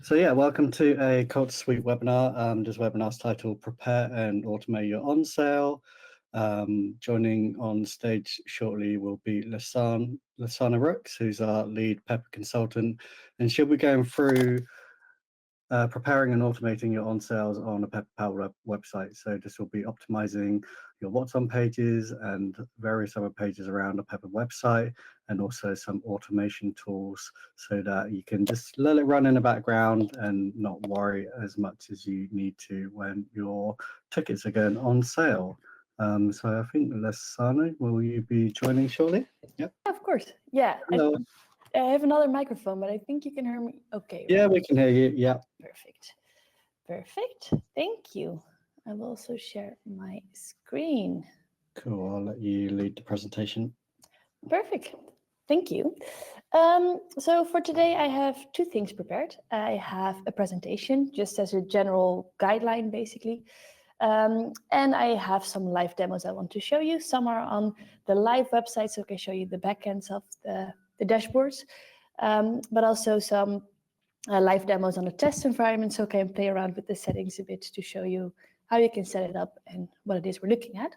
So yeah, welcome to a Culture Suite webinar. This webinar is titled Prepare and Automate Your On-Sale. Joining on stage shortly will be Lasana Rooks, who's our lead Pepper consultant, and she'll be going through preparing and automating your on-sales on a Pepper Power website. So this will be optimizing your what's on pages and various other pages around a Pepper website, and also some automation tools so that you can just let it run in the background and not worry as much as you need to when your tickets are going on sale. So I think Lasana, will you be joining shortly? Yep. Of course. Yeah. Hello. I have another microphone, but I think you can hear me okay. Yeah, right? We can hear you. Yeah. Perfect. Perfect. Thank you. I will also share my screen. Cool. I'll let you lead the presentation. Perfect. Thank you. So for today, I have two things prepared. I have a presentation just as a general guideline, basically. And I have some live demos I want to show you. Some are on the live website, so I can show you the backends of the dashboards, but also some live demos on a test environment, so I can play around with the settings a bit to show you how you can set it up and what it is we're looking at.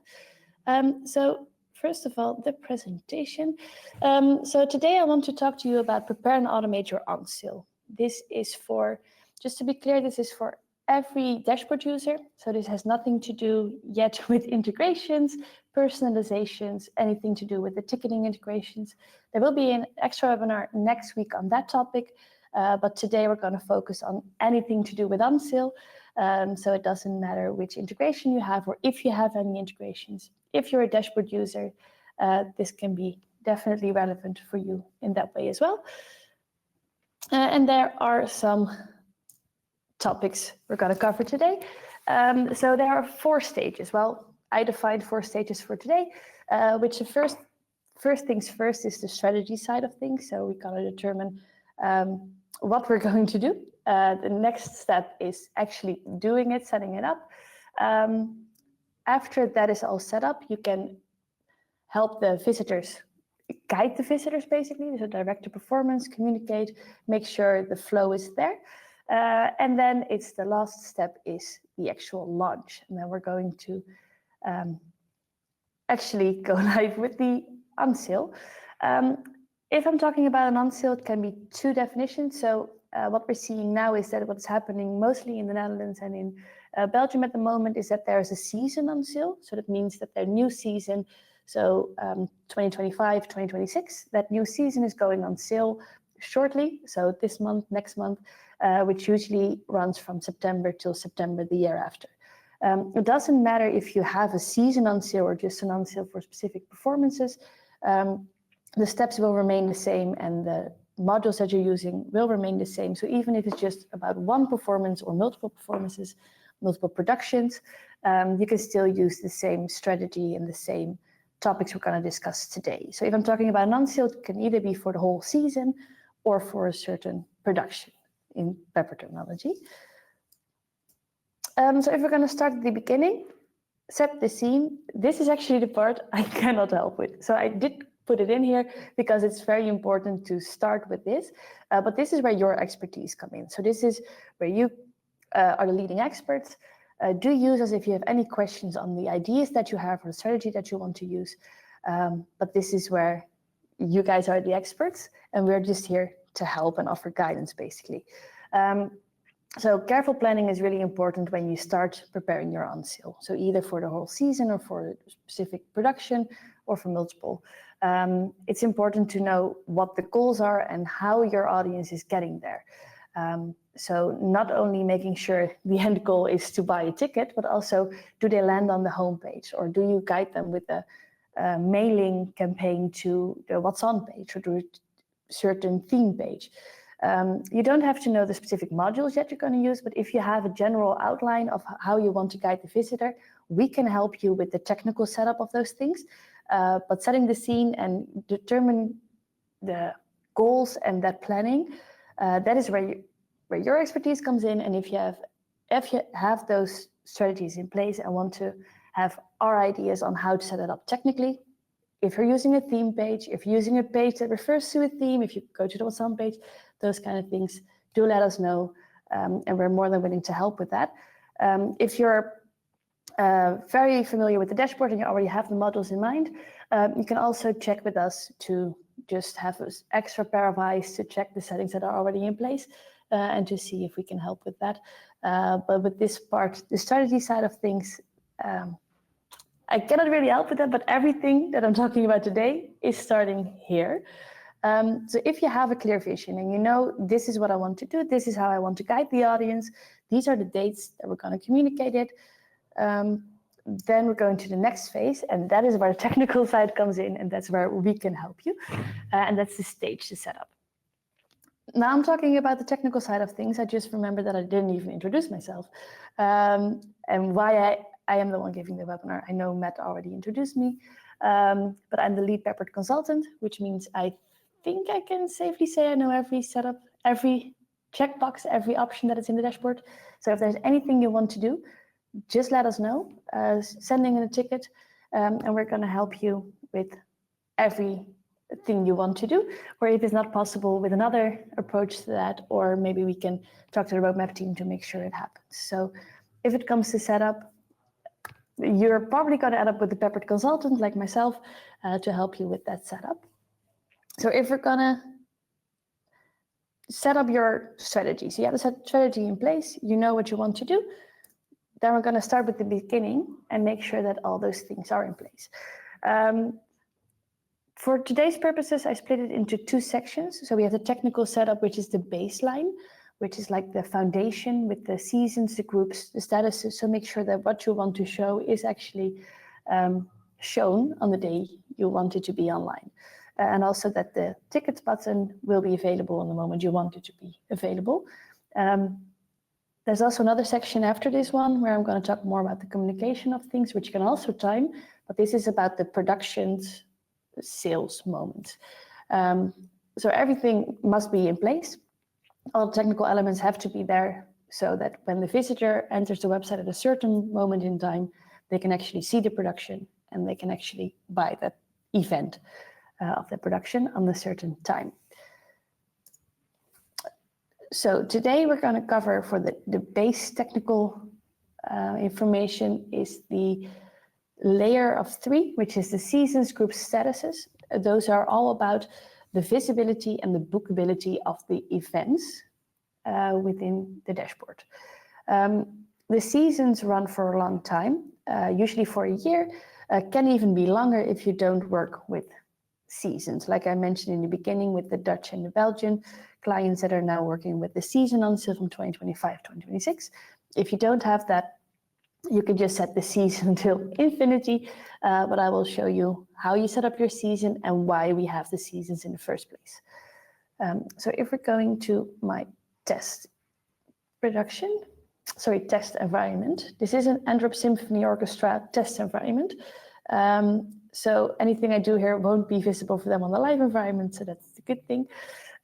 So first of all, the presentation. So today I want to talk to you about prepare and automate your on-sale. This is for, just to be clear, this is for every dashboard user. So this has nothing to do yet with integrations, personalizations, anything to do with the ticketing integrations. There will be an extra webinar next week on that topic, but today we're going to focus on anything to do with on-sale. So it doesn't matter which integration you have or if you have any integrations. If you're a dashboard user, this can be definitely relevant for you in that way as well. And there are some topics we're going to cover today. So there are 4 stages. Well, I defined 4 stages for today, which the first things first is the strategy side of things. So we got to determine what we're going to do. The next step is actually doing it, setting it up. After that is all set up, you can help the visitors, guide the visitors basically, so direct the performance, communicate, make sure the flow is there. And then it's the last step is the actual launch. And then we're going to actually go live with the on-sale. If I'm talking about an on-sale, it can be 2 definitions. So what we're seeing now is that what's happening mostly in the Netherlands and in Belgium at the moment is that there is a season on sale. So that means that their new season, so 2025, 2026, that new season is going on sale shortly. So this month, next month, which usually runs from September till September the year after. It doesn't matter if you have a season on sale or just an on sale for specific performances. The steps will remain the same and the modules that you're using will remain the same. So even if it's just about one performance or multiple performances, multiple productions, you can still use the same strategy and the same topics we're going to discuss today. So if I'm talking about an on-sale, it can either be for the whole season or for a certain production in Pepper terminology. So if we're going to start at the beginning, set the scene. This is actually the part I cannot help with. So I did put it in here because it's very important to start with this, but this is where your expertise come in. So this is where you are the leading experts. Do use us if you have any questions on the ideas that you have or the strategy that you want to use. But this is where you guys are the experts and we're just here to help and offer guidance basically. So careful planning is really important when you start preparing your on-sale. So either for the whole season or for a specific production or for multiple. It's important to know what the goals are and how your audience is getting there. So not only making sure the end goal is to buy a ticket, but also do they land on the homepage or do you guide them with a mailing campaign to the what's on page or to a certain theme page. You don't have to know the specific modules that you're going to use, but if you have a general outline of how you want to guide the visitor, we can help you with the technical setup of those things. But setting the scene and determine the goals and that planning, that is where your expertise comes in. And if you have those strategies in place and want to have our ideas on how to set it up technically. If you're using a theme page, if you're using a page that refers to a theme, if you go to the Onsales page, those kind of things, do let us know, and we're more than willing to help with that. If you're very familiar with the dashboard and you already have the modules in mind, you can also check with us to just have an extra pair of eyes to check the settings that are already in place and to see if we can help with that. But with this part, the strategy side of things, I cannot really help with that, but everything that I'm talking about today is starting here. So if you have a clear vision and you know, this is what I want to do, this is how I want to guide the audience, these are the dates that we're going to communicate it, then we're going to the next phase, and that is where the technical side comes in, and that's where we can help you, and that's the stage, the setup. Now I'm talking about the technical side of things. I just remembered that I didn't even introduce myself, and why I am the one giving the webinar. I know Matt already introduced me, but I'm the lead Peppered consultant, which means I think I can safely say I know every setup, every checkbox, every option that is in the dashboard. So if there's anything you want to do, just let us know, sending in a ticket, and we're going to help you with everything you want to do, or if it's not possible, with another approach to that, or maybe we can talk to the roadmap team to make sure it happens. So if it comes to setup, you're probably going to end up with a Peppered consultant like myself to help you with that setup. So if we're going to set up your strategy, so you have a strategy in place, you know what you want to do, then we're going to start with the beginning and make sure that all those things are in place. For today's purposes, I split it into two sections. So we have the technical setup, which is the baseline, which is like the foundation with the seasons, the groups, the statuses. So make sure that what you want to show is actually shown on the day you want it to be online. And also that the tickets button will be available on the moment you want it to be available. There's also another section after this one where I'm going to talk more about the communication of things, which you can also time, but this is about the productions, sales moment. So everything must be in place. All technical elements have to be there so that when the visitor enters the website at a certain moment in time, they can actually see the production and they can actually buy that event of the production on a certain time. So today we're going to cover, for the base technical information, is the layer of 3, which is the seasons, group statuses. Those are all about the visibility and the bookability of the events within the dashboard. The seasons run for a long time, usually for a year, can even be longer if you don't work with seasons. Like I mentioned in the beginning with the Dutch and the Belgian clients that are now working with the season until from 2025, 2026. If you don't have that, you can just set the season until infinity, but I will show you how you set up your season and why we have the seasons in the first place. So if we're going to my test environment, this is an Android Symphony Orchestra test environment. So anything I do here won't be visible for them on the live environment, so that's the good thing.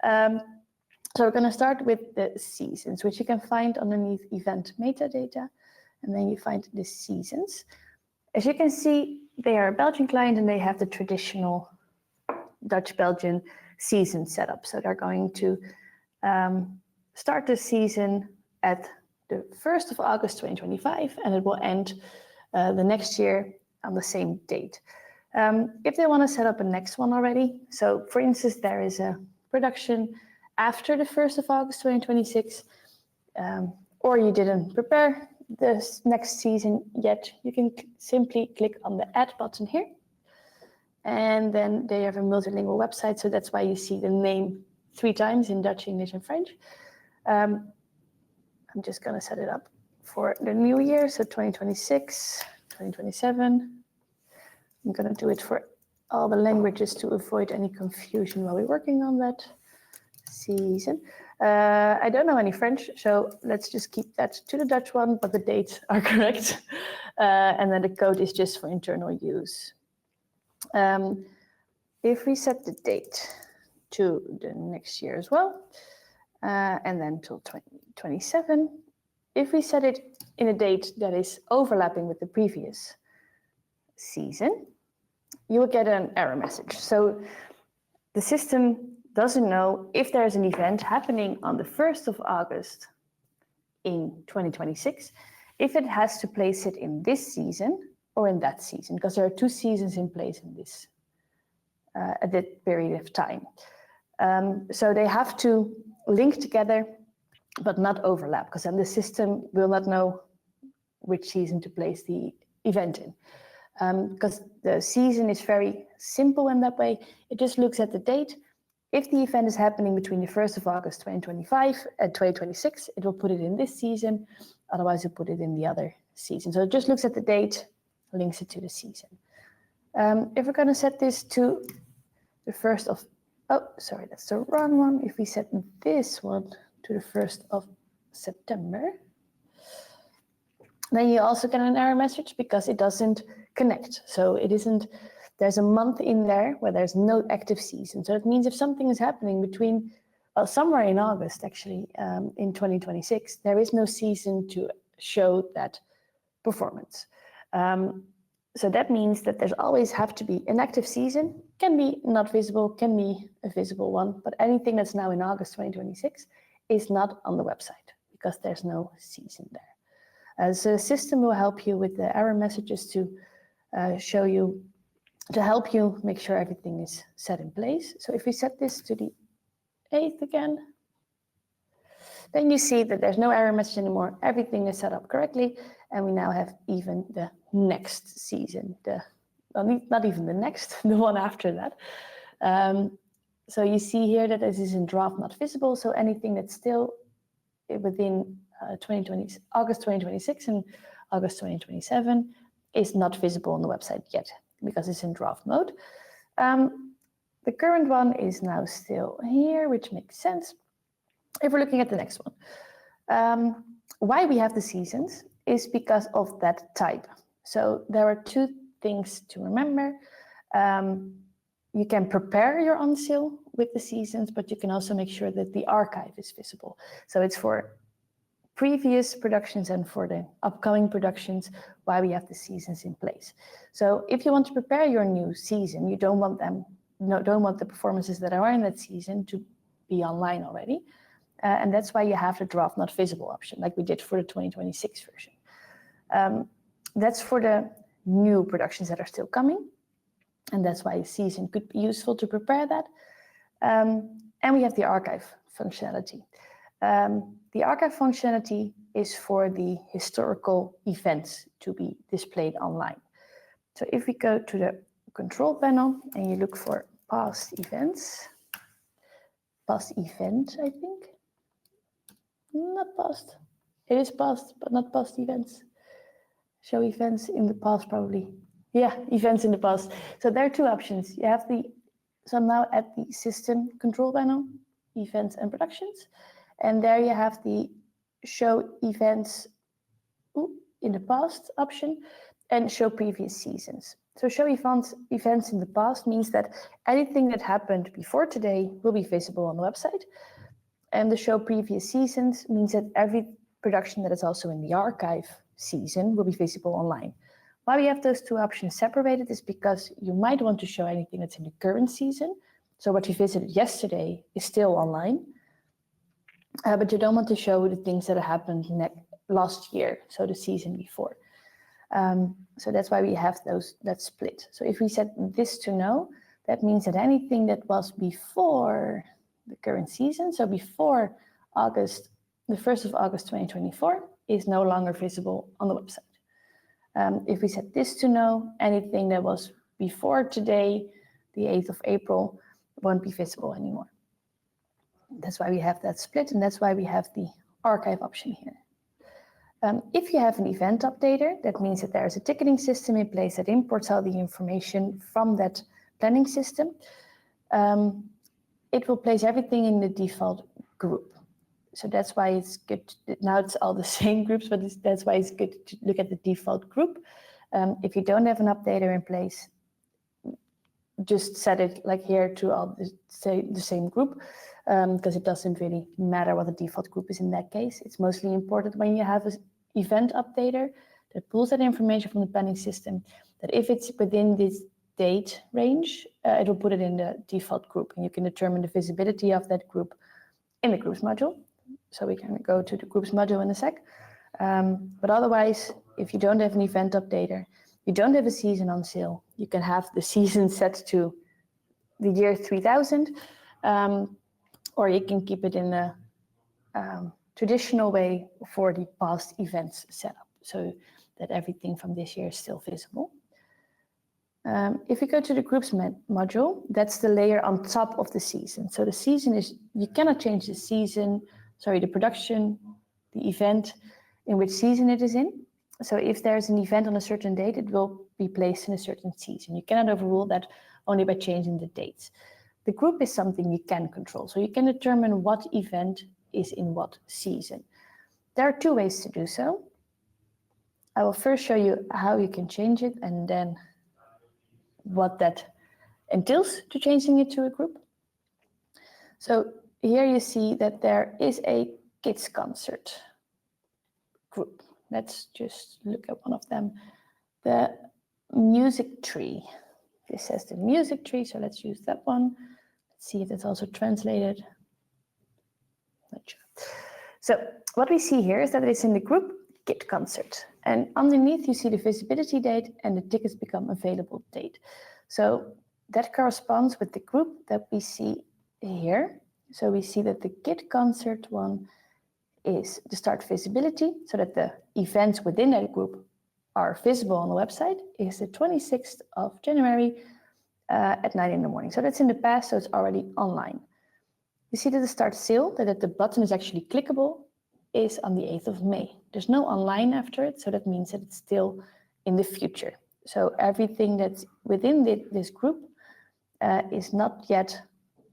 So we're going to start with the seasons, which you can find underneath event metadata, and then you find the seasons. As you can see, they are a Belgian client and they have the traditional Dutch-Belgian season setup. So they're going to start the season at the 1st of August 2025, and it will end the next year on the same date. If they want to set up a next one already, so for instance, there is a production after the 1st of August 2026, or you didn't prepare this next season yet, you can simply click on the add button here. And then they have a multilingual website, so that's why you see the name 3 times in Dutch, English, and French. I'm just going to set it up for the new year, so 2026, 2027. I'm going to do it for all the languages to avoid any confusion while we're working on that season. I don't know any French, so let's just keep that to the Dutch one, but the dates are correct. And then the code is just for internal use. If we set the date to the next year as well, and then till 2027, if we set it in a date that is overlapping with the previous season, you will get an error message. So the system doesn't know if there's an event happening on the 1st of August in 2026, if it has to place it in this season or in that season, because there are 2 seasons in place in this at that period of time. So they have to link together, but not overlap, because then the system will not know which season to place the event in. Because the season is very simple in that way. It just looks at the date. If the event is happening between the 1st of August 2025 and 2026, it will put it in this season. Otherwise, it put it in the other season. So it just looks at the date, links it to the season. If we're going to set this to the 1st of, oh, sorry, that's the wrong one. If we set this one to the 1st of September, then you also get an error message because it doesn't connect. So it isn't, there's a month in there where there's no active season. So it means if something is happening between, well, somewhere in August, actually, in 2026, there is no season to show that performance. So that means that there's always have to be an active season, can be not visible, can be a visible one, but anything that's now in August 2026 is not on the website because there's no season there. So the system will help you with the error messages to show you, to help you make sure everything is set in place. So if we set this to the 8th again, then you see that there's no error message anymore. Everything is set up correctly, and we now have even the next season, well, not even the next, the one after that. So you see here that this is in draft not visible, so anything that's still within August 2026 and August 2027 is not visible on the website yet because it's in draft mode. The current one is now still here, which makes sense. If we're looking at the next one, why we have the seasons is because of that type. So there are 2 things to remember. You can prepare your on sale with the seasons, but you can also make sure that the archive is visible. So it's for previous productions and for the upcoming productions why we have the seasons in place. So if you want to prepare your new season, you don't want the performances that are in that season to be online already. And that's why you have the draft not visible option, like we did for the 2026 version. That's for the new productions that are still coming. And that's why a season could be useful to prepare that. And we have the archive functionality. The archive functionality is for the historical events to be displayed online. So if we go to the control panel and you look for past events, past event, I think. Not past. It is past, but not past events. Show events in the past, probably. Yeah, events in the past. So there are 2 options. You have so I'm now at the system control panel, events and productions. And there you have the show events in the past option and show previous seasons. So show events in the past means that anything that happened before today will be visible on the website. And the show previous seasons means that every production that is also in the archive season will be visible online. Why we have those 2 options separated is because you might want to show anything that's in the current season. So what you visited yesterday is still online, but you don't want to show the things that happened last year, so the season before. So that's why we have that split. So if we set this to no, that means that anything that was before the current season, so before August, the 1st of August 2024, is no longer visible on the website. If we set this to no, anything that was before today, the 8th of April, won't be visible anymore. That's why we have that split, and that's why we have the archive option here. If you have an event updater, that means that there is a ticketing system in place that imports all the information from that planning system. It will place everything in the default group. So that's why it's good. Now it's all the same groups, but that's why it's good to look at the default group. If you don't have an updater in place, just set it like here to all the same group, because it doesn't really matter what the default group is in that case. It's mostly important when you have an event updater that pulls that information from the planning system, that if it's within this date range, it will put it in the default group, and you can determine the visibility of that group in the groups module. So we can go to the groups module in a sec. But otherwise, if you don't have an event updater, you don't have a season on sale, you can have the season set to the year 3000, or you can keep it in a traditional way for the past events setup, so that everything from this year is still visible. If we go to the groups module, that's the layer on top of the season. So the season is, you cannot change the season, the production, the event, in which season it is in. So if there's an event on a certain date, it will be placed in a certain season. You cannot overrule that only by changing the dates. The group is something you can control. So you can determine what event is in what season. There are two ways to do so. I will first show you how you can change it, and then what that entails to changing it to a group. So here you see that there is a kids concert group. Let's just look at one of them. The music tree. This says the music tree, so let's use that one. Let's see if it's also translated. Not sure. So what we see here is that it's in the group Kid Concert. And underneath you see the visibility date and the tickets become available date. So that corresponds with the group that we see here. So we see that the Kid Concert one is the start visibility, so that the events within that group are visible on the website, is the 26th of January at 9 in the morning. So that's in the past, so it's already online. You see that the start sale, that the button is actually clickable, is on the 8th of May. There's no online after it, so that means that it's still in the future. So everything that's within this group is not yet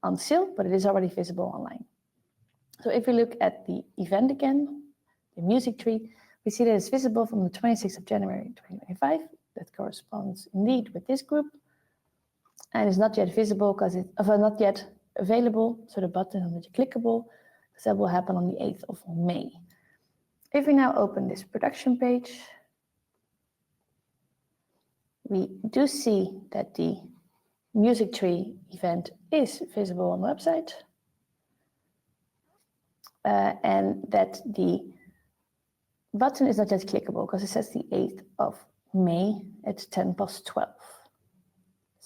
on sale, but it is already visible online. So if we look at the event again, the music tree, we see that it's visible from the 26th of January 2025. That corresponds indeed with this group. And it's not yet visible because it's not yet available, so the button is not clickable, because that will happen on the 8th of May. If we now open this production page, we do see that the music tree event is visible on the website, and that the button is not yet clickable because it says the 8th of May at 12:10.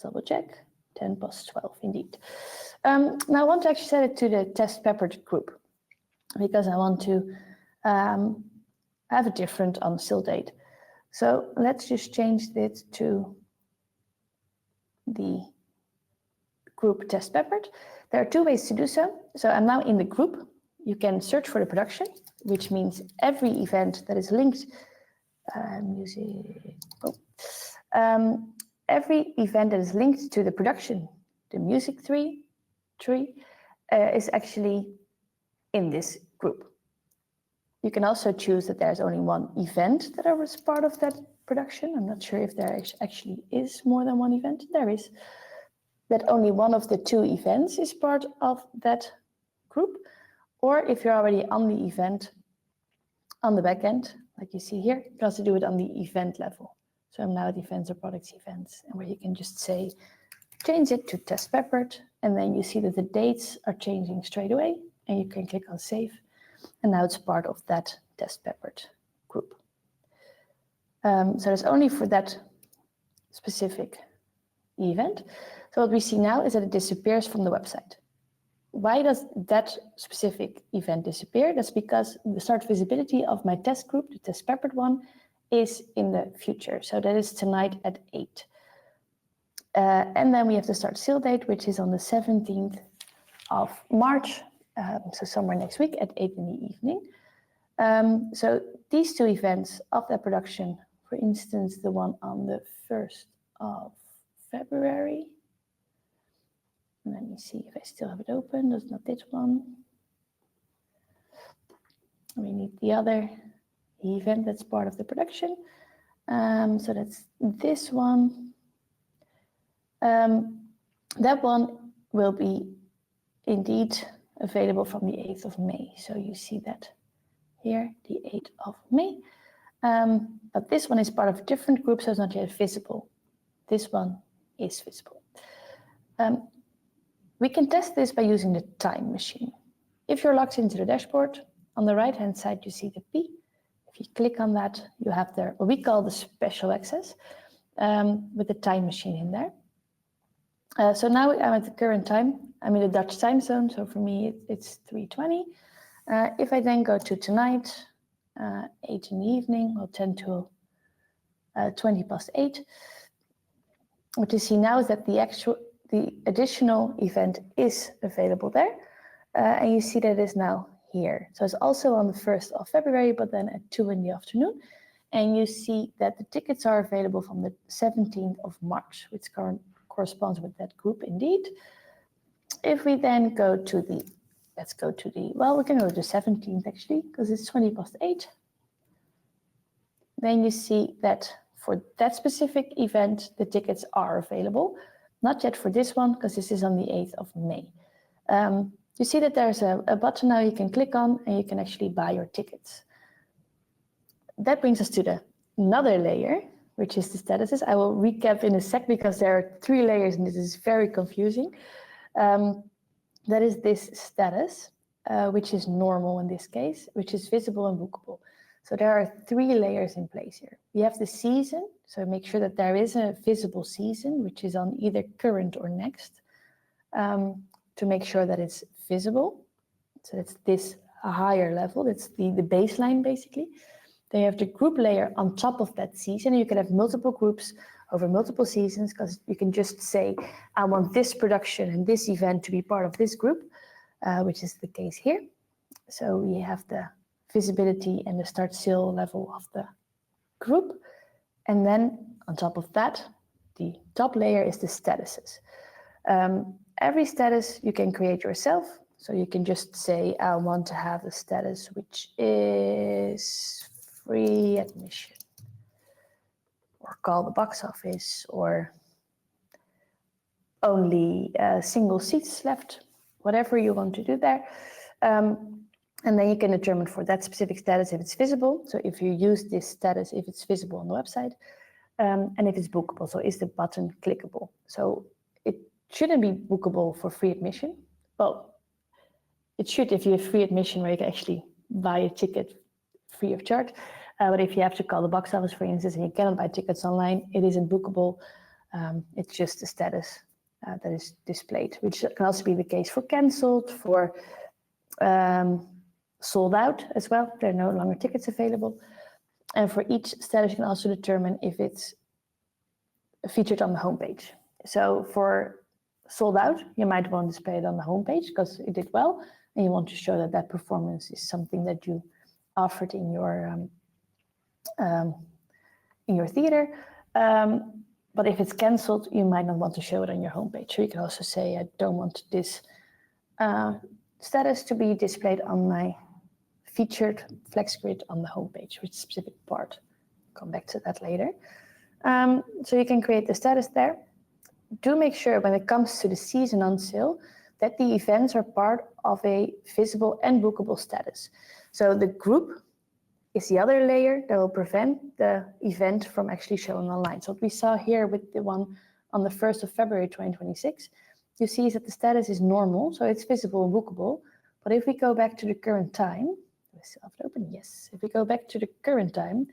Double check, 12:10 indeed. Now I want to actually set it to the test peppered group because I want to have a different on sale date. So let's just change it to the group test peppered. There are two ways to do so. So I'm now in the group. You can search for the production, which means every event that is linked every event that is linked to the production, the music tree is actually in this group. You can also choose that there's only one event that was part of that production. I'm not sure if there actually is more than one event. There is. That only one of the two events is part of that group. Or if you're already on the event on the back end, like you see here, you can also do it on the event level. So I'm now at events or products events, and where you can just say, change it to test peppered, and then you see that the dates are changing straight away, and you can click on save, and now it's part of that test peppered group. So it's only for that specific event. So what we see now is that it disappears from the website. Why does that specific event disappear? That's because the start visibility of my test group, the test peppered one, is in the future. So that is tonight at 8. And then we have the start sale date, which is on the 17th of March. So somewhere next week at 8 in the evening. So these two events of that production, for instance, the one on the 1st of February. Let me see if I still have it open. That's not this one. We need the other event that's part of the production. So that's this one. That one will be indeed available from the 8th of May. So you see that here, the 8th of May. But this one is part of a different group, so it's not yet visible. This one is visible. We can test this by using the time machine. If you're logged into the dashboard, on the right-hand side, you see the P. If you click on that, you have there what we call the special access with the time machine in there. So now I'm at the current time. I'm in the Dutch time zone, so for me, it's 3:20. If I then go to tonight, 8 in the evening, or 10 to 20 past 8, what you see now is that the additional event is available there, and you see that it is now here. So it's also on the 1st of February, but then at 2 in the afternoon, and you see that the tickets are available from the 17th of March, which corresponds with that group indeed. If we then go to the, let's go to the, well, we can go to the 17th actually, because it's 20 past 8. Then you see that for that specific event, the tickets are available. Not yet for this one, because this is on the 8th of May. You see that there's a button now you can click on, and you can actually buy your tickets. That brings us to another layer, which is the statuses. I will recap in a sec, because there are 3 layers, and this is very confusing. That is this status, which is normal in this case, which is visible and bookable. So there are 3 layers in place here. We have the season, so make sure that there is a visible season, which is on either current or next, to make sure that it's visible. So it's this higher level, it's the baseline basically. Then you have the group layer on top of that season. You can have multiple groups over multiple seasons, because you can just say, I want this production and this event to be part of this group, which is the case here. So we have the visibility and the start sale level of the group. And then on top of that, the top layer is the statuses. Every status you can create yourself. So you can just say, I want to have a status which is free admission, or call the box office, or only single seats left, whatever you want to do there. And then you can determine for that specific status if it's visible. So if you use this status, if it's visible on the website, and if it's bookable. So is the button clickable? So it shouldn't be bookable for free admission. Well, it should if you have free admission, where you can actually buy a ticket free of charge. But if you have to call the box office, for instance, and you cannot buy tickets online, it isn't bookable. It's just a status that is displayed, which can also be the case for cancelled, for sold out as well. There are no longer tickets available. And for each status, you can also determine if it's featured on the homepage. So for sold out, you might want to display it on the homepage because it did well, and you want to show that that performance is something that you offered in your theater. But if it's cancelled, you might not want to show it on your homepage. So you can also say, I don't want this status to be displayed on my featured flex grid on the homepage, which specific part. Come back to that later. So you can create the status there. Do make sure when it comes to the season on sale that the events are part of a visible and bookable status. So the group is the other layer that will prevent the event from actually showing online. So what we saw here with the one on the 1st of February 2026, you see is that the status is normal, so it's visible and bookable. But if we go back to the current time, do I still have it open? Yes. If we go back to the current time,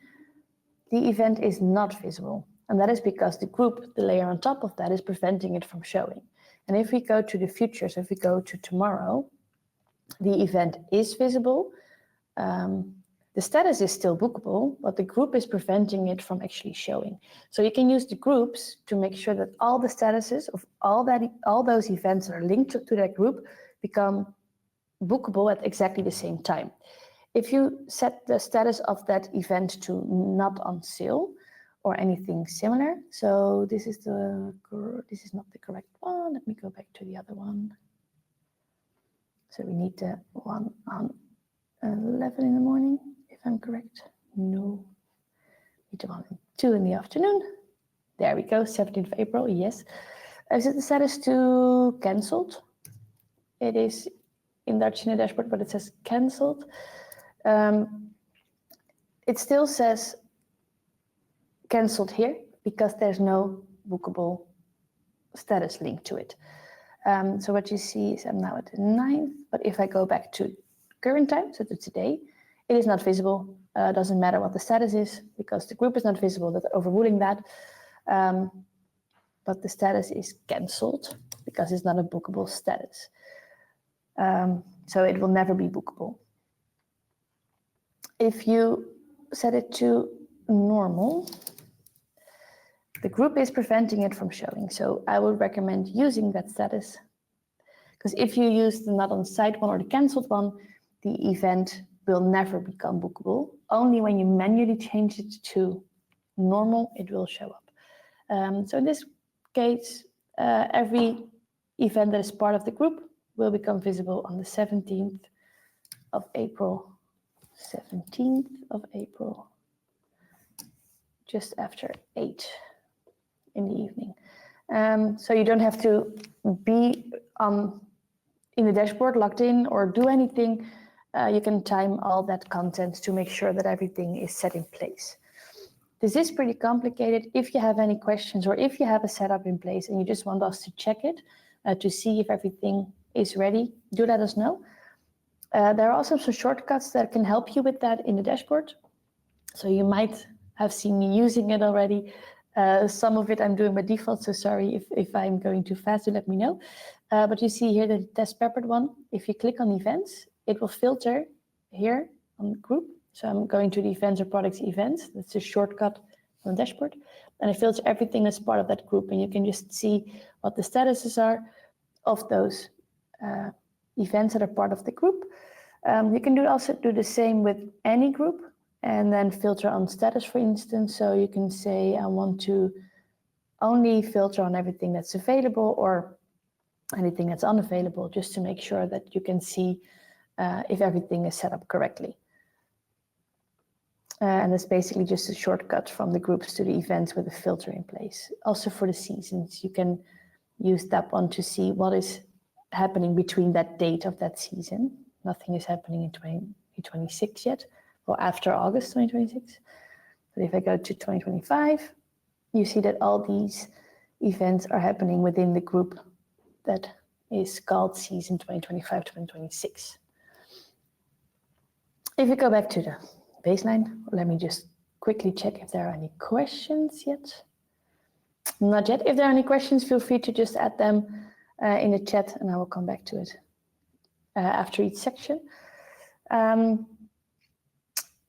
the event is not visible. And that is because the group, the layer on top of that, is preventing it from showing. And if we go to the future, so if we go to tomorrow, the event is visible. The status is still bookable, but the group is preventing it from actually showing. So you can use the groups to make sure that all the statuses of all those events that are linked to that group become bookable at exactly the same time. If you set the status of that event to not on sale or anything similar, so this is not the correct one. Let me go back to the other one. So we need the one on 11 in the morning, if I'm correct. No, we need the one at 2 in the afternoon. There we go, 17th of April, yes. Is it the status to cancelled? It is in Dutch in the dashboard, but it says cancelled. it still says cancelled here because there's no bookable status link to it. So what you see is I'm now at the 9th, but if I go back to current time, so to today, it is not visible. Doesn't matter what the status is because the group is not visible, that's overruling that. But the status is cancelled because it's not a bookable status. So it will never be bookable. If you set it to normal, the group is preventing it from showing. So I would recommend using that status, because if you use the not on site one or the cancelled one, the event will never become bookable. Only when you manually change it to normal, it will show up. So in this case, every event that is part of the group will become visible on the 17th of April. 17th of April, just after 8 in the evening. So you don't have to be in the dashboard logged in or do anything. You can time all that content to make sure that everything is set in place. This is pretty complicated. If you have any questions or if you have a setup in place and you just want us to check it to see if everything is ready, do let us know. There are also some shortcuts that can help you with that in the dashboard. So you might have seen me using it already. Some of it I'm doing by default, so sorry if I'm going too fast, do let me know. But you see here the test peppered one. If you click on events, it will filter here on group. So I'm going to the events or products events. That's a shortcut on the dashboard. And it filters everything that's part of that group. And you can just see what the statuses are of those events that are part of the group. You can also do the same with any group and then filter on status, for instance. So you can say, I want to only filter on everything that's available or anything that's unavailable, just to make sure that you can see if everything is set up correctly. And it's basically just a shortcut from the groups to the events with a filter in place. Also for the seasons, you can use that one to see what is happening between that date of that season. Nothing is happening in 2026 yet, or after August 2026. But if I go to 2025, you see that all these events are happening within the group that is called season 2025-2026. If you go back to the baseline, let me just quickly check if there are any questions yet. Not yet. If there are any questions, feel free to just add them in the chat and I will come back to it after each section.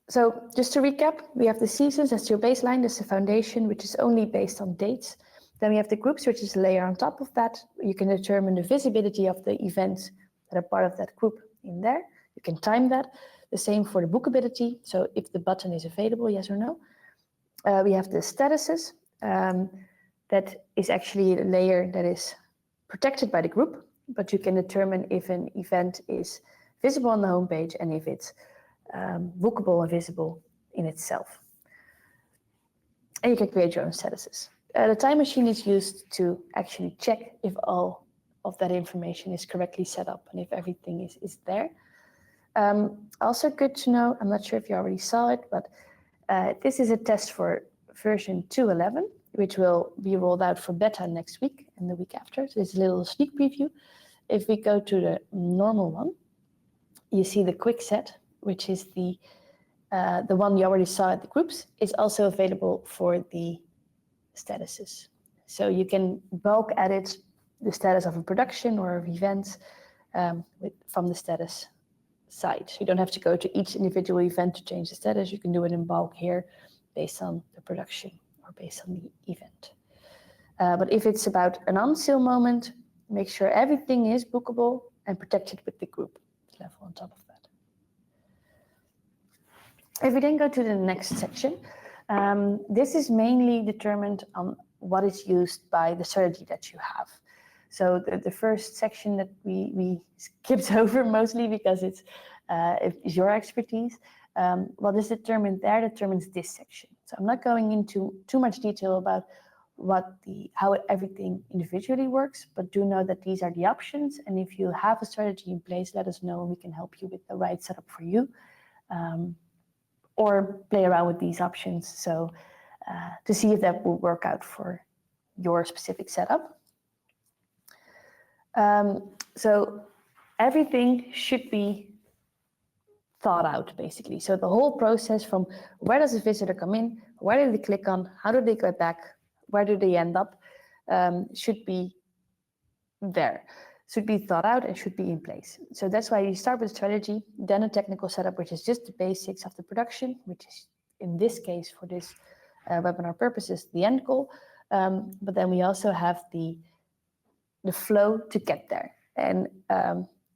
So just to recap, we have the seasons, that's your baseline, that's the foundation, which is only based on dates. Then we have the groups, which is a layer on top of that. You can determine the visibility of the events that are part of that group in there. You can time that. The same for the bookability. So if the button is available, yes or no. We have the statuses. That is actually a layer that is protected by the group, but you can determine if an event is visible on the homepage and if it's bookable and visible in itself. And you can create your own statuses. The time machine is used to actually check if all of that information is correctly set up and if everything is there. Also good to know, I'm not sure if you already saw it, but this is a test for version 2.11, which will be rolled out for beta next week and the week after. So it's a little sneak preview. If we go to the normal one, you see the quick set, which is the one you already saw at the groups, is also available for the statuses. So you can bulk edit the status of a production or of events from the status side. You don't have to go to each individual event to change the status. You can do it in bulk here based on the production or based on the event. But if it's about an on-sale moment, make sure everything is bookable and protected with the group level on top of that. If we then go to the next section, this is mainly determined on what is used by the strategy that you have. So the first section that we skipped over mostly because it's your expertise. What is determined there determines this section. So I'm not going into too much detail about how everything individually works, but do know that these are the options. And if you have a strategy in place, let us know and we can help you with the right setup for you. or play around with these options so to see if that will work out for your specific setup. So everything should be thought out, basically. So the whole process from where does a visitor come in, where do they click on, how do they go back, where do they end up, should be there, should be thought out and should be in place. So that's why you start with strategy, then a technical setup, which is just the basics of the production, which is in this case for this webinar purposes, the end goal. But then we also have the flow to get there. And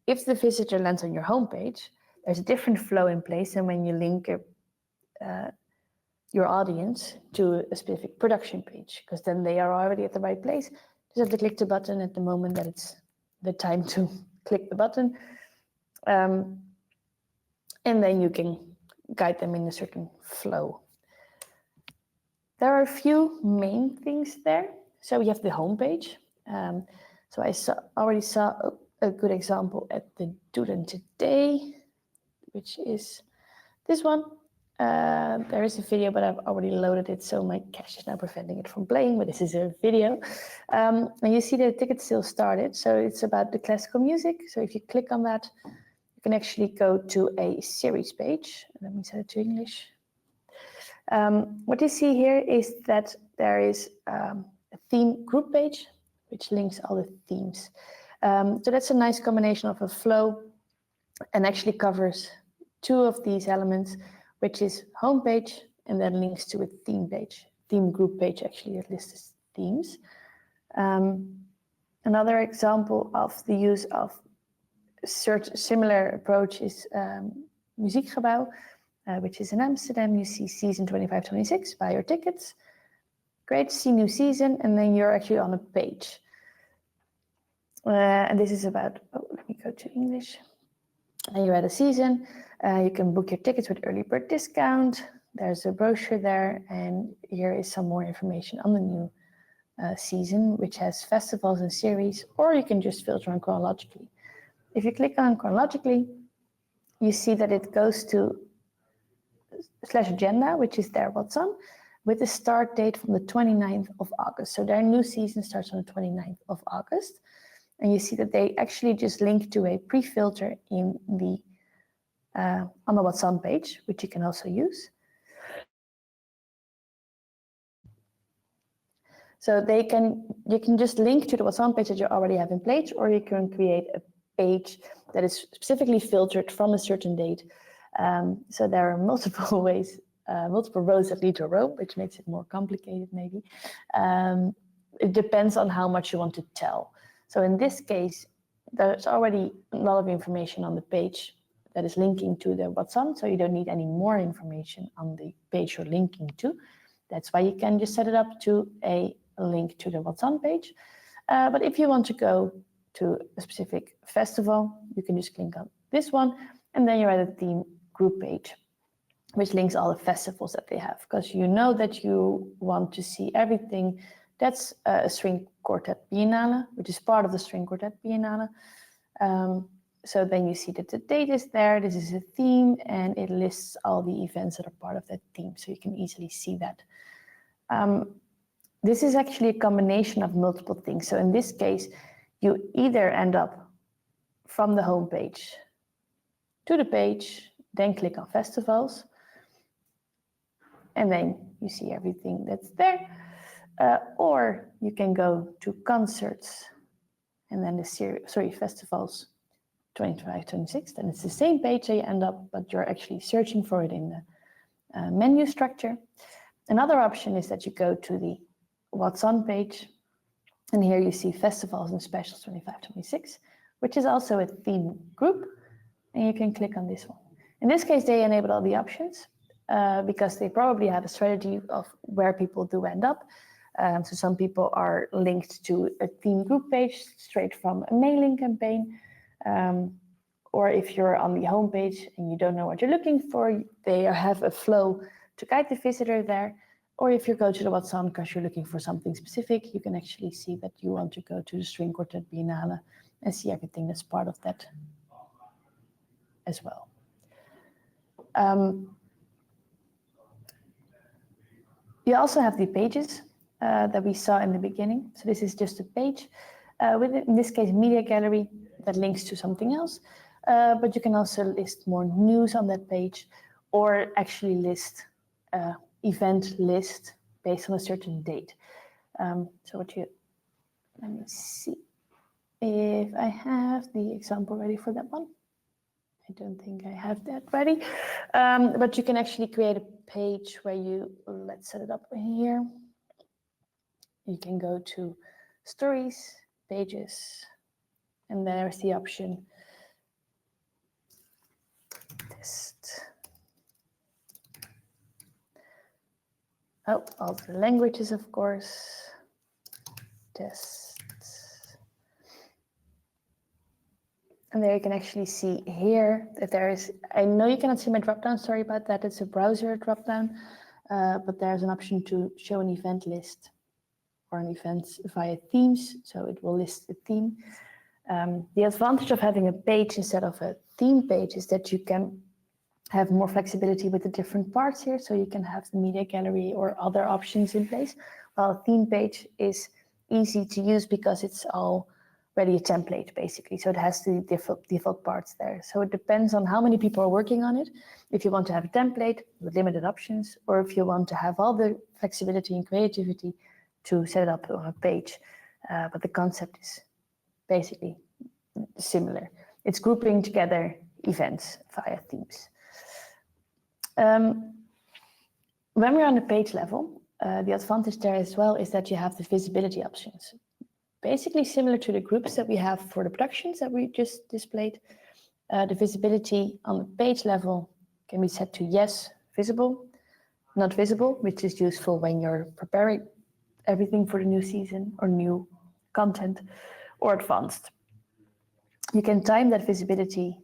if the visitor lands on your homepage, there's a different flow in place than when you link your audience to a specific production page, because then they are already at the right place. Just have to click the button at the moment that it's the time to click the button. And then you can guide them in a certain flow. There are a few main things there. So we have the homepage. So I already saw a good example at the Student Today, which is this one. There is a video, but I've already loaded it, so my cache is now preventing it from playing, but this is a video. And you see the ticket sale started, so it's about the classical music. So if you click on that, you can actually go to a series page. Let me set it to English. What you see here is that there is a theme group page, which links all the themes. So that's a nice combination of a flow and actually covers two of these elements, which is homepage and then links to a theme page, theme group page actually that lists themes. Another example of the use of similar approach is Muziekgebouw, which is in Amsterdam. You see season 25-26, buy your tickets. Great to see new season, and then you're actually on a page. And this is about, let me go to English. And you're at a season, you can book your tickets with early bird discount. There's a brochure there, and here is some more information on the new season, which has festivals and series, or you can just filter on chronologically. If you click on chronologically, you see that it goes to /agenda, which is their what's on, with the start date from the 29th of August. So their new season starts on the 29th of August. And you see that they actually just link to a pre-filter in the on the What's On page, which you can also use. So you can just link to the What's On page that you already have in place, or you can create a page that is specifically filtered from a certain date. So there are multiple ways, multiple roads that lead to Rome, which makes it more complicated maybe. It depends on how much you want to tell. So in this case, there's already a lot of information on the page that is linking to the What's On, so you don't need any more information on the page you're linking to. That's why you can just set it up to a link to the What's On page. But if you want to go to a specific festival, you can just click on this one, and then you're at a theme group page, which links all the festivals that they have, because you know that you want to see everything. That's a string quartet biennale, which is part of the string quartet biennale. So then you see that the date is there, this is a theme, and it lists all the events that are part of that theme, so you can easily see that. This is actually a combination of multiple things. So in this case, you either end up from the home page to the page, then click on festivals, and then you see everything that's there. Or you can go to concerts and then the series, festivals 25-26, then it's the same page that you end up, but you're actually searching for it in the menu structure. Another option is that you go to the What's On page, and here you see festivals and specials 25-26, which is also a theme group, and you can click on this one. In this case, they enable all the options because they probably have a strategy of where people do end up. So some people are linked to a theme group page straight from a mailing campaign. Or if you're on the home page and you don't know what you're looking for, they have a flow to guide the visitor there. Or if you go to the What's On because you're looking for something specific, you can actually see that you want to go to the String Quartet Biennale and see everything that's part of that as well. You also have the pages that we saw in the beginning. So this is just a page with, in this case, media gallery that links to something else. But you can also list more news on that page, or actually list event list based on a certain date. So what you, let me see if I have the example ready for that one. I don't think I have that ready, but you can actually create a page where you, let's set it up here. You can go to stories, pages, and there's the option test. Oh, all the languages, of course. Test. And there you can actually see here that there is, I know you cannot see my dropdown, sorry about that, it's a browser dropdown, but there's an option to show an event list or an event via themes, so it will list the theme. The advantage of having a page instead of a theme page is that you can have more flexibility with the different parts here, so you can have the media gallery or other options in place, while a theme page is easy to use because it's already a template basically, so it has the default parts there. So it depends on how many people are working on it, if you want to have a template with limited options, or if you want to have all the flexibility and creativity to set it up on a page. But the concept is basically similar. It's grouping together events via themes. When we're on the page level, the advantage there as well is that you have the visibility options. Basically similar to the groups that we have for the productions that we just displayed. The visibility on the page level can be set to yes, visible, not visible, which is useful when you're preparing everything for the new season or new content, or advanced. You can time that visibility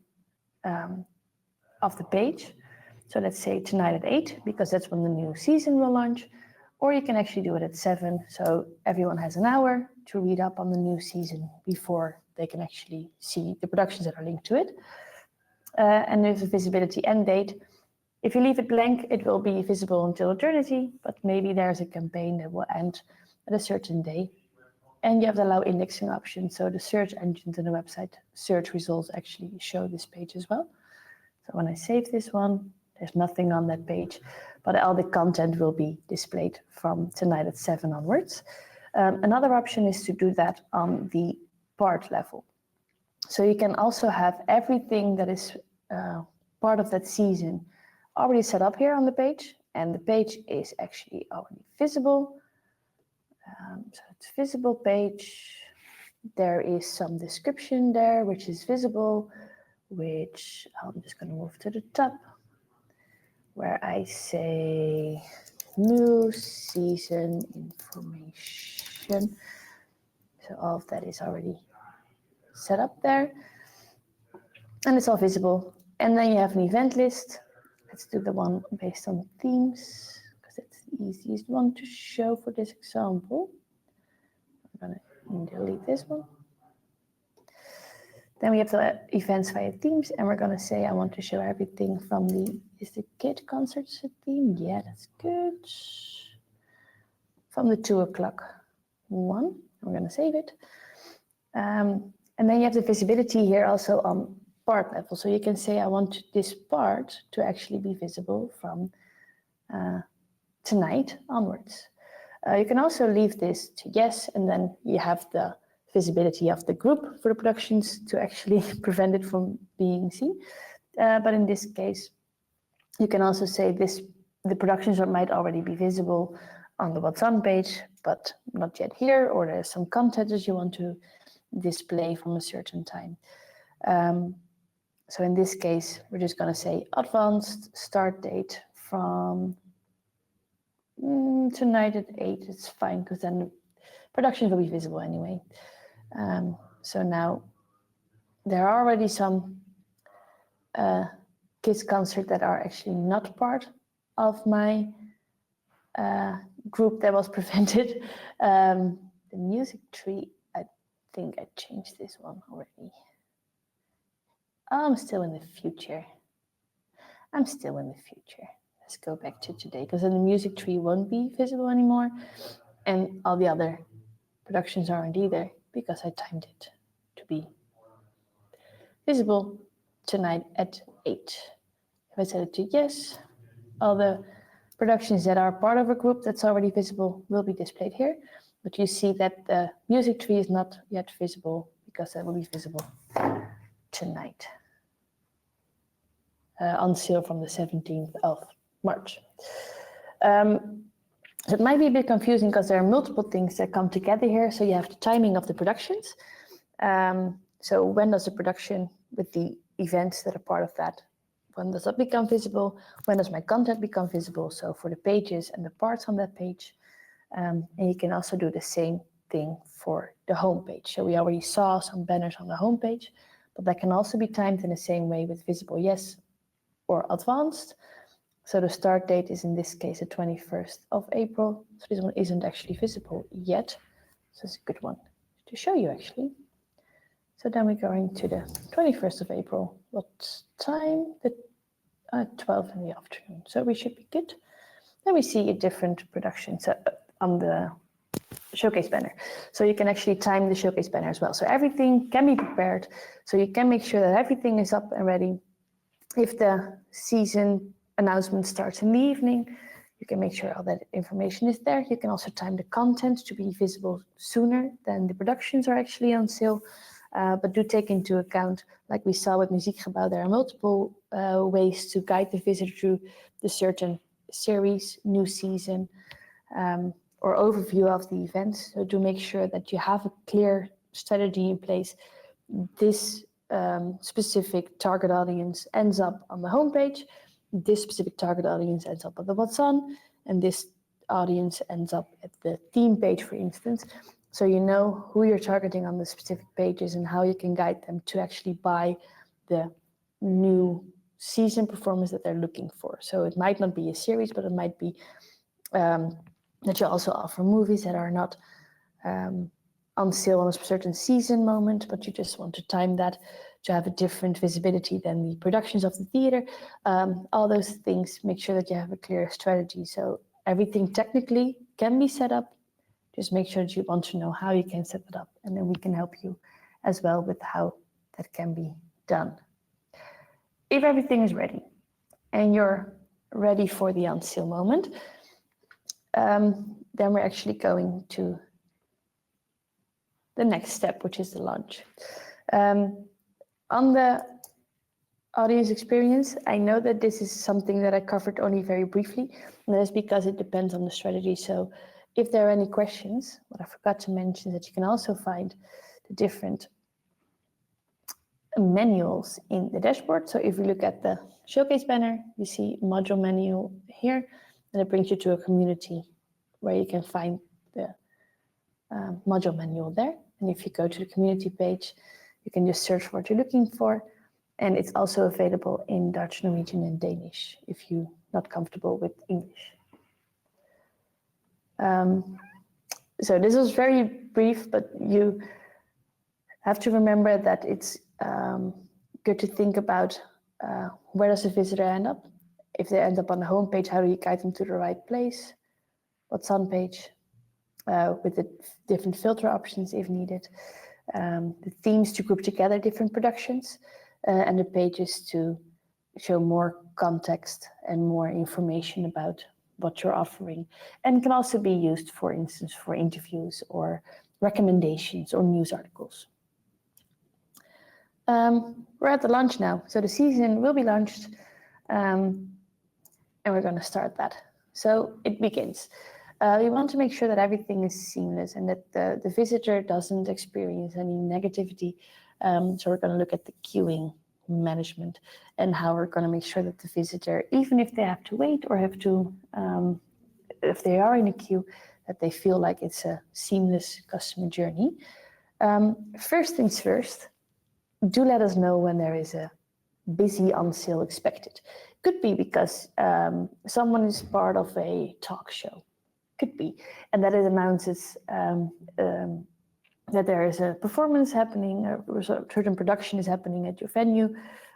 of the page. So let's say tonight at 8, because that's when the new season will launch, or you can actually do it at 7, so everyone has an hour to read up on the new season before they can actually see the productions that are linked to it. And there's a visibility end date. If you leave it blank, it will be visible until eternity, but maybe there's a campaign that will end at a certain day. And you have the allow indexing option, so the search engines and the website search results actually show this page as well. So when I save this one, there's nothing on that page, but all the content will be displayed from tonight at 7 onwards. Another option is to do that on the part level. So you can also have everything that is part of that season already set up here on the page, and the page is actually already visible. So it's visible page. There is some description there, which is visible, which I'm just going to move to the top, where I say new season information. So all of that is already set up there, and it's all visible. And then you have an event list. Let's do the one based on themes, because it's the easiest one to show for this example. I'm going to delete this one. Then we have the events via themes, and we're going to say I want to show everything from the, is the kid concerts a theme? Yeah, that's good. From the 2 o'clock one, we're going to save it. And then you have the visibility here also on part level. So you can say I want this part to actually be visible from tonight onwards. You can also leave this to yes, and then you have the visibility of the group for the productions to actually prevent it from being seen. But in this case, you can also say this: the productions might already be visible on the What's On page, but not yet here, or there's some content that you want to display from a certain time. So in this case, we're just going to say advanced start date from tonight at 8. It's fine, because then the productions will be visible anyway. So now there are already some kids concert that are actually not part of my group that was prevented. The music tree, I think I changed this one already. I'm still in the future. I'm still in the future. let's go back to today, because then the music tree won't be visible anymore, and all the other productions aren't either, because I timed it to be visible tonight at 8. If I set it to yes, all the productions that are part of a group that's already visible will be displayed here, but you see that the music tree is not yet visible because that will be visible tonight on sale from the 17th of March. So it might be a bit confusing because there are multiple things that come together here. So you have the timing of the productions. So when does the production with the events that are part of that, when does that become visible? When does my content become visible? So for the pages and the parts on that page. And you can also do the same thing for the home page. So we already saw some banners on the home page, but that can also be timed in the same way with visible yes or advanced. So the start date is in this case the 21st of April. So this one isn't actually visible yet. So it's a good one to show you actually. So then we're going to the 21st of April. What time? The 12 in the afternoon. So we should be good. Then we see a different production on the showcase banner. So you can actually time the showcase banner as well. So everything can be prepared. So you can make sure that everything is up and ready. If the season announcement starts in the evening, you can make sure all that information is there. You can also time the content to be visible sooner than the productions are actually on sale. But do take into account, like we saw with Muziekgebouw, there are multiple ways to guide the visitor through the certain series, new season, or overview of the event. So do make sure that you have a clear strategy in place. This specific target audience ends up on the homepage. This specific target audience ends up on the What's On, and this audience ends up at the theme page, for instance. So you know who you're targeting on the specific pages and how you can guide them to actually buy the new season performance that they're looking for. So it might not be a series, but it might be that you also offer movies that are not on sale on a certain season moment, but you just want to time that to have a different visibility than the productions of the theater. All those things, make sure that you have a clear strategy. So everything technically can be set up. Just make sure that you want to know how you can set it up, and then we can help you as well with how that can be done. If everything is ready and you're ready for the on sale moment, then we're actually going to the next step, which is the launch. On the audience experience, I know that this is something that I covered only very briefly, and that is because it depends on the strategy. So if there are any questions, what I forgot to mention is that you can also find the different manuals in the dashboard. So if you look at the showcase banner, you see module menu here, and it brings you to a community where you can find the module manual there. And if you go to the community page, you can just search what you're looking for. And it's also available in Dutch, Norwegian, and Danish if you're not comfortable with English. So this was very brief, but you have to remember that it's good to think about where does the visitor end up? If they end up on the home page, how do you guide them to the right place? What's on page? With the different filter options if needed. The themes to group together different productions, and the pages to show more context and more information about what you're offering. And can also be used, for instance, for interviews or recommendations or news articles. We're at the launch now. So the season will be launched, and we're going to start that. So it begins. We want to make sure that everything is seamless and that the visitor doesn't experience any negativity. So we're going to look at the queuing management and how we're going to make sure that the visitor, even if they have to wait or have to, if they are in a queue, that they feel like it's a seamless customer journey. First things first, do let us know when there is a busy on sale expected. Could be because someone is part of a talk show. Could be, and that it announces that there is a performance happening, or a certain production is happening at your venue,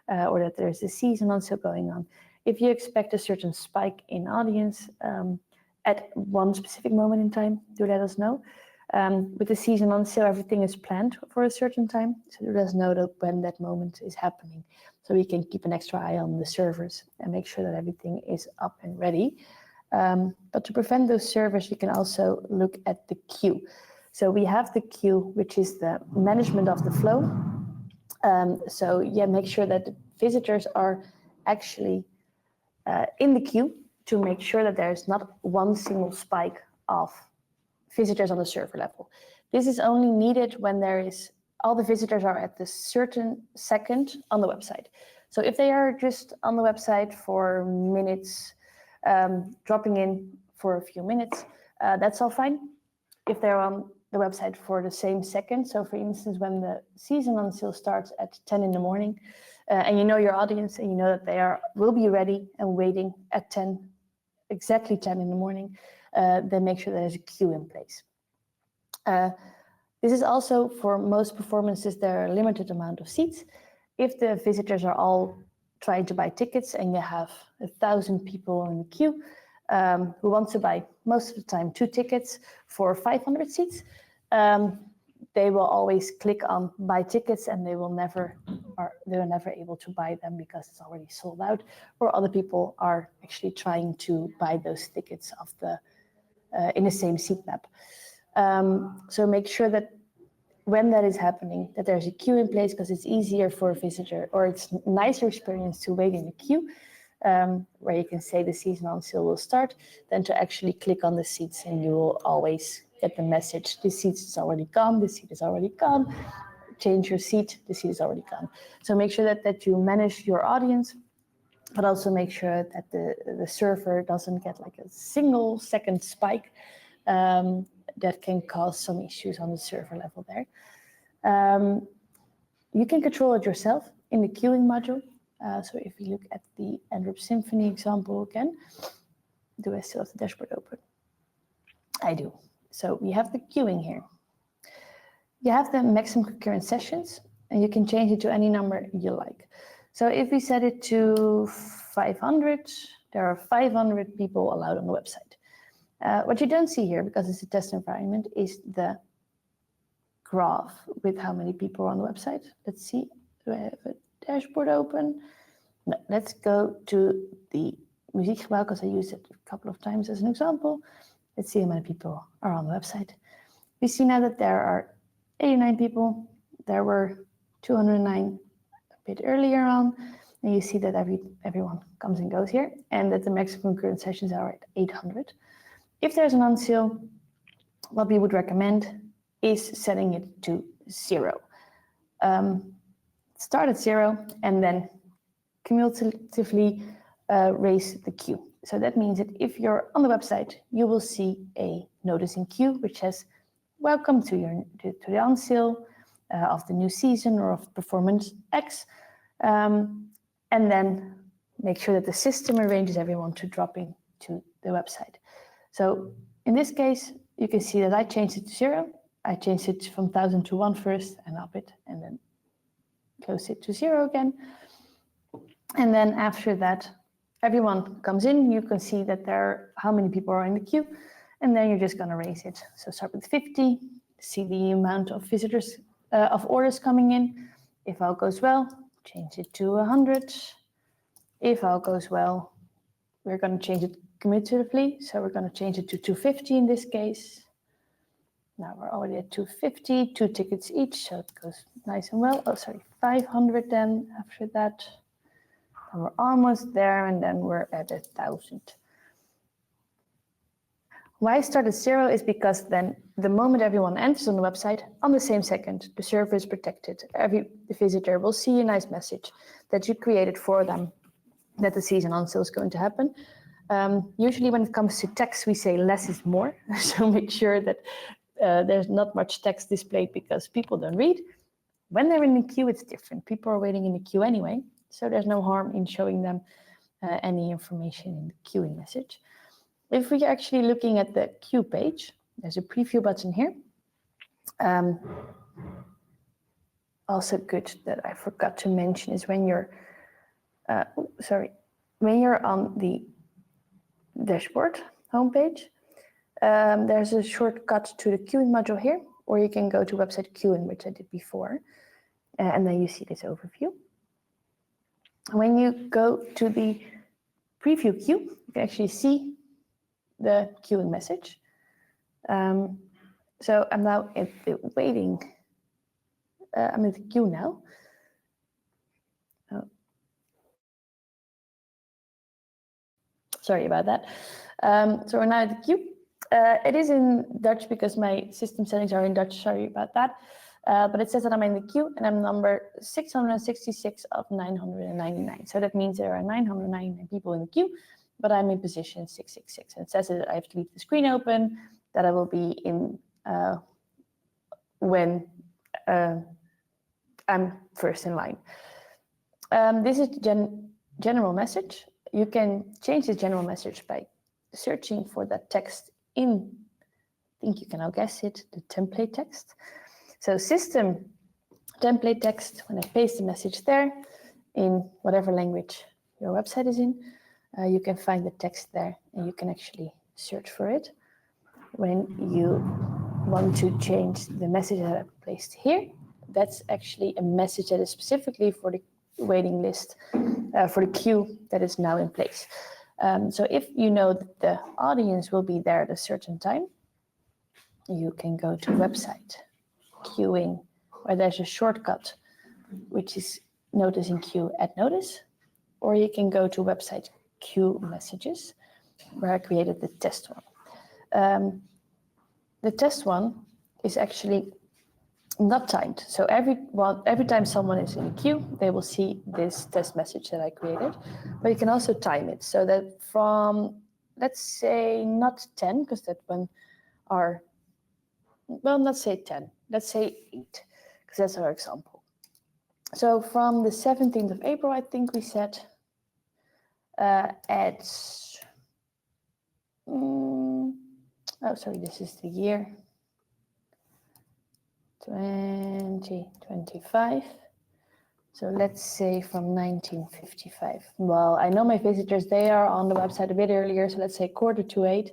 or that there's a season on sale going on. If you expect a certain spike in audience at one specific moment in time, do let us know. With the season on sale, everything is planned for a certain time, so let us know that when that moment is happening, so we can keep an extra eye on the servers and make sure that everything is up and ready. But to prevent those servers, you can also look at the queue. So we have the queue, which is the management of the flow. So yeah, make sure that the visitors are actually in the queue to make sure that there's not one single spike of visitors on the server level. This is only needed when there is all the visitors are at the certain second on the website. So if they are just on the website for minutes, dropping in for a few minutes, that's all fine. If they're on the website for the same second, so for instance, when the season on sale starts at 10 in the morning, and you know your audience and you know that they will be ready and waiting at 10, exactly 10 in the morning, then make sure there's a queue in place. This is also for most performances, there are a limited amount of seats. If the visitors are all trying to buy tickets and you have 1,000 people in the queue who want to buy most of the time 2 tickets for 500 seats, they will always click on buy tickets and they will never able to buy them because it's already sold out, or other people are actually trying to buy those tickets of the in the same seat map. So make sure that when that is happening, that there's a queue in place, because it's easier for a visitor, or it's a nicer experience to wait in the queue, where you can say the season on sale will start, than to actually click on the seats and you will always get the message, the seat is already gone, the seat is already gone, change your seat, the seat is already gone. So make sure that you manage your audience, but also make sure that the server doesn't get like a single second spike that can cause some issues on the server level there. You can control it yourself in the queuing module. So if you look at the Android Symphony example again, do I still have the dashboard open? I do. So we have the queuing here. You have the maximum concurrent sessions, and you can change it to any number you like. So if we set it to 500, there are 500 people allowed on the website. What you don't see here, because it's a test environment, is the graph with how many people are on the website. Let's see, do I have a dashboard open? No, let's go to the muziekgebouw, because I used it a couple of times as an example. Let's see how many people are on the website. We see now that there are 89 people. There were 209 a bit earlier on. And you see that everyone comes and goes here, and that the maximum concurrent sessions are at 800. If there's an on sale, what we would recommend is setting it to 0. Start at 0 and then cumulatively raise the queue. So that means that if you're on the website, you will see a notice in queue which says, welcome to the on sale of the new season or of performance X. And then make sure that the system arranges everyone to drop in to the website. So in this case, you can see that I changed it to 0. I changed it from 1,000 to 1 first and up it, and then close it to 0 again. And then after that, everyone comes in, you can see that how many people are in the queue, and then you're just gonna raise it. So start with 50, see the amount of visitors, of orders coming in. If all goes well, change it to 100. If all goes well, we're gonna change it cumulatively. So we're gonna change it to 250 in this case. Now we're already at 250, 2 tickets each, so it goes nice and well. Oh, sorry, 500 then after that. And we're almost there, and then we're at 1,000. Why start at 0 is because then the moment everyone enters on the website, on the same second, the server is protected. Every visitor will see a nice message that you created for them, that the season on sale is going to happen. Usually when it comes to text, we say less is more. So make sure that there's not much text displayed because people don't read. When they're in the queue, it's different. People are waiting in the queue anyway, so there's no harm in showing them any information in the queuing message. If we're actually looking at the queue page, there's a preview button here. Also good that I forgot to mention is when you're, when you're on the dashboard homepage, there's a shortcut to the queuing module here, or you can go to website queuing, which I did before, and then you see this overview. When you go to the preview queue, you can actually see the queuing message. So I'm now in the waiting. I'm in the queue now. Oh. Sorry about that. So we're now at the queue. It is in Dutch because my system settings are in Dutch. Sorry about that. But it says that I'm in the queue and I'm number 666 of 999. So that means there are 999 people in the queue, but I'm in position 666. And it says that I have to leave the screen open, that I will be in when I'm first in line. This is the general message. You can change the general message by searching for that text in, I think you can now guess it, the template text. So system template text, when I paste the message there in whatever language your website is in, you can find the text there and you can actually search for it. When you want to change the message that I placed here, that's actually a message that is specifically for the waiting list, for the queue that is now in place. So if you know that the audience will be there at a certain time, you can go to website queuing, where there's a shortcut, which is notice in queue add notice, or you can go to website queue messages, where I created the test one. The test one is actually not timed. So every time someone is in a queue, they will see this test message that I created, but you can also time it so that from, let's say not 10, because that one are, well, let's say 10, let's say 8, because that's our example. So from the 17th of April, I think we said at, oh, sorry, this is the year 2025. So let's say from 1955. Well, I know my visitors, they are on the website a bit earlier, so let's say 7:45.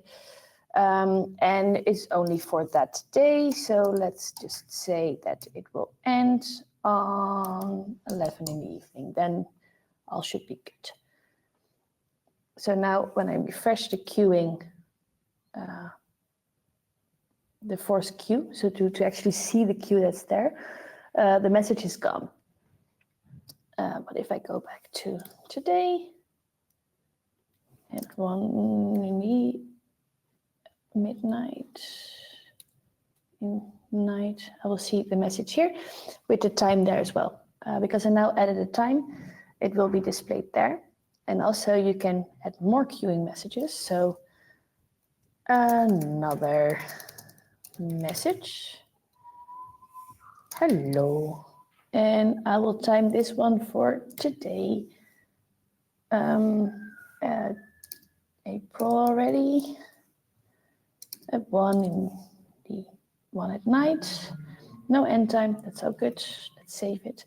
And it's only for that day, so let's just say that it will end on 11 in the evening. Then all should be good. So now when I refresh the queuing, the force queue, so to actually see the queue that's there, the message is gone. But if I go back to today, at 1 in the midnight, I will see the message here with the time there as well. Because I now added a time, it will be displayed there. And also you can add more queuing messages. So another message. Hello. And I will time this one for today. April already. At 1 in the 1 at night. No end time, that's all good. Let's save it.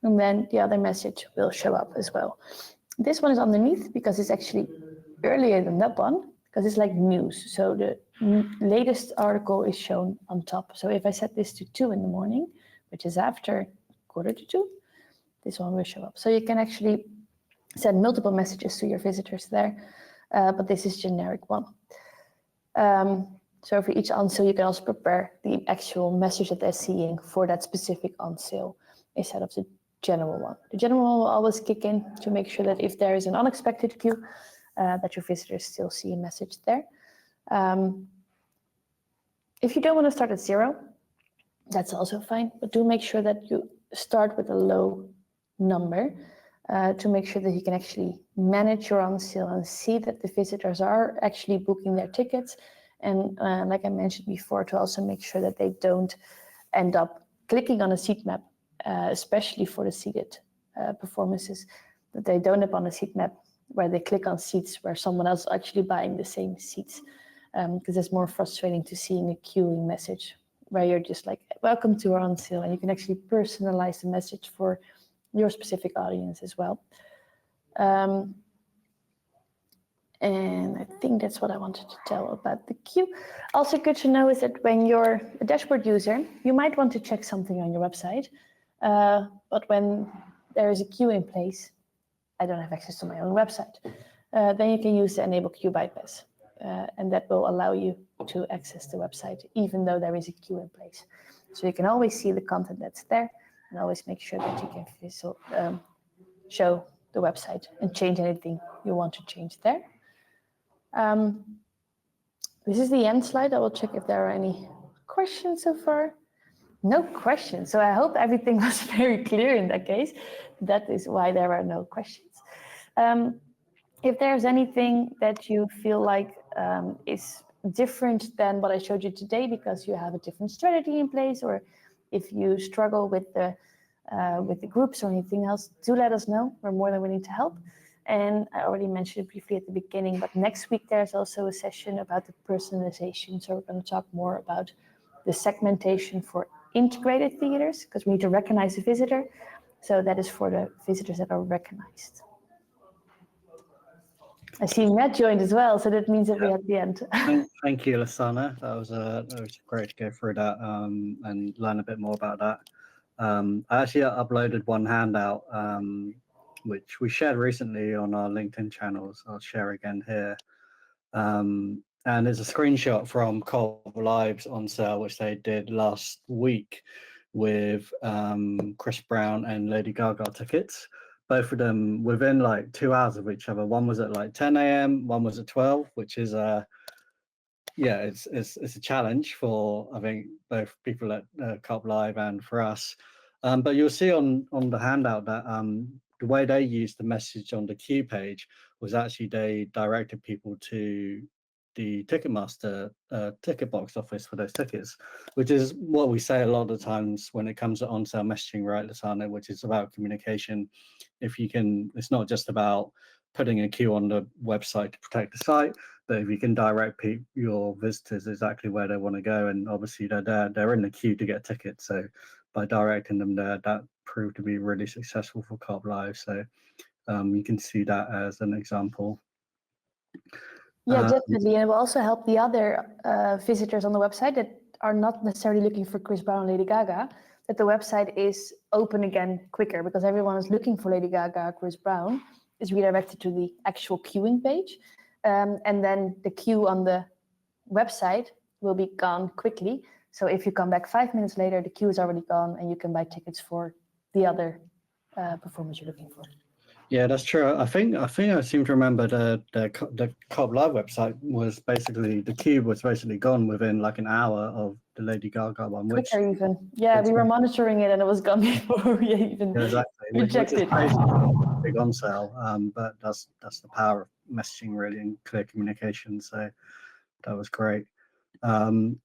And then the other message will show up as well. This one is underneath because it's actually earlier than that one, because it's like news. So the latest article is shown on top. So if I set this to 2 in the morning, which is after 1:45, this one will show up. So you can actually send multiple messages to your visitors there, but this is generic one. So for each on sale, you can also prepare the actual message that they're seeing for that specific on sale instead of the general one. The general one will always kick in to make sure that if there is an unexpected queue, that your visitors still see a message there. If you don't want to start at 0, that's also fine, but do make sure that you start with a low number to make sure that you can actually manage your on sale and see that the visitors are actually booking their tickets. And like I mentioned before, to also make sure that they don't end up clicking on a seat map, especially for the seated performances, that they don't end up on a seat map where they click on seats where someone else is actually buying the same seats, because it's more frustrating to see in a queuing message where you're just like, welcome to our on sale, and you can actually personalize the message for your specific audience as well. And I think that's what I wanted to tell about the queue. Also good to know is that when you're a dashboard user, you might want to check something on your website. But when there is a queue in place, I don't have access to my own website. Then you can use the enable queue bypass. And that will allow you to access the website, even though there is a queue in place. So you can always see the content that's there and always make sure that you can show the website and change anything you want to change there. This is the end slide. I will check if there are any questions so far. No questions. So I hope everything was very clear in that case. That is why there are no questions. If there's anything that you feel like is different than what I showed you today because you have a different strategy in place, or if you struggle with the groups or anything else, do let us know. We're more than willing to help. And I already mentioned it briefly at the beginning, but next week there's also a session about the personalization. So we're going to talk more about the segmentation for integrated theaters, because we need to recognize the visitor. So that is for the visitors that are recognized. I see Matt joined as well, so that means that we're at the end. Thank you, Lasana. That was great to go through that and learn a bit more about that. I actually uploaded one handout, which we shared recently on our LinkedIn channels. I'll share again here. And it's a screenshot from Cobb Live's on sale, which they did last week with Chris Brown and Lady Gaga tickets. Both of them within like 2 hours of each other. One was at like 10 a.m., one was at 12, which is yeah, it's a challenge for, I think, both people at Cobb Live and for us. But you'll see on the handout that the way they used the message on the queue page was actually they directed people to the Ticketmaster ticket box office for those tickets, which is what we say a lot of the times when it comes to on-sale messaging, right, Lasana, which is about communication. If you can, it's not just about putting a queue on the website to protect the site, but if you can direct your visitors exactly where they want to go, and obviously they're in the queue to get tickets, so by directing them there, that proved to be really successful for Cobb Live. So you can see that as an example. Yeah, definitely. And it will also help the other visitors on the website that are not necessarily looking for Chris Brown and Lady Gaga, that the website is open again quicker, because everyone is looking for Lady Gaga or Chris Brown is redirected to the actual queuing page. And then the queue on the website will be gone quickly. So if you come back 5 minutes later, the queue is already gone and you can buy tickets for the other performers you're looking for. Yeah, that's true. I think I seem to remember the Cobb Live website was basically, the queue was basically gone within like an hour of the Lady Gaga one. Quicker even. Yeah, we were monitoring it and it was gone before we even rejected it. Which is big on sale, but that's the power of messaging really and clear communication. So that was great. And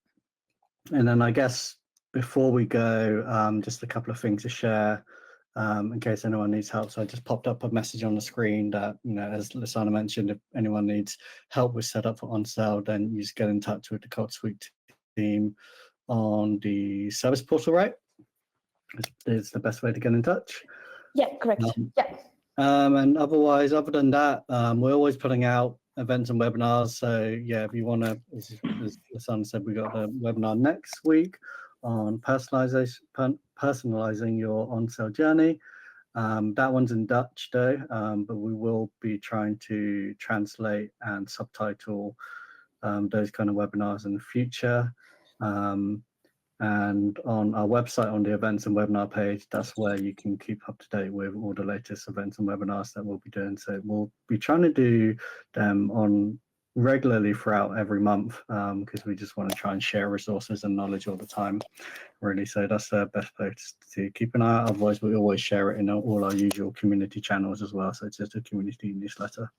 then I guess before we go, just a couple of things to share. In case anyone needs help. So I just popped up a message on the screen that, as Lasana mentioned, if anyone needs help with setup for on sale, then you just get in touch with the Cult Suite team on the service portal, right? It's the best way to get in touch. Yeah, correct. Yeah. And otherwise, other than that, we're always putting out events and webinars. So yeah, if you want to, as Lasana said, we got a webinar next week on personalizing your on-sale journey. That one's in Dutch though, but we will be trying to translate and subtitle those kind of webinars in the future. And on our website, on the events and webinar page, that's where you can keep up to date with all the latest events and webinars that we'll be doing. So we'll be trying to do them on regularly throughout every month, because we just want to try and share resources and knowledge all the time, really. So that's the best place to keep an eye out. Otherwise, we always share it in all our usual community channels as well. So it's just a community newsletter.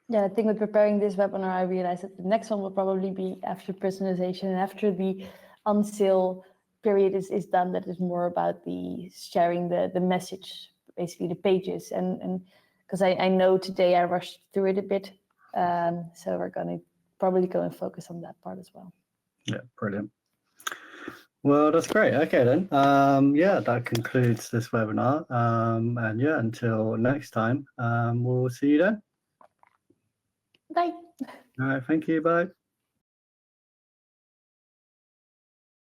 Yeah, I think with preparing this webinar, I realized that the next one will probably be after personalization and after the on sale period is done. That is more about the sharing the message, basically the pages, and because I know today I rushed through it a bit, so we're going to probably go and focus on that part as well. Yeah, brilliant. Well, that's great. Okay then. Yeah, that concludes this webinar. And yeah, until next time, we'll see you then. Bye. All right, thank you. Bye.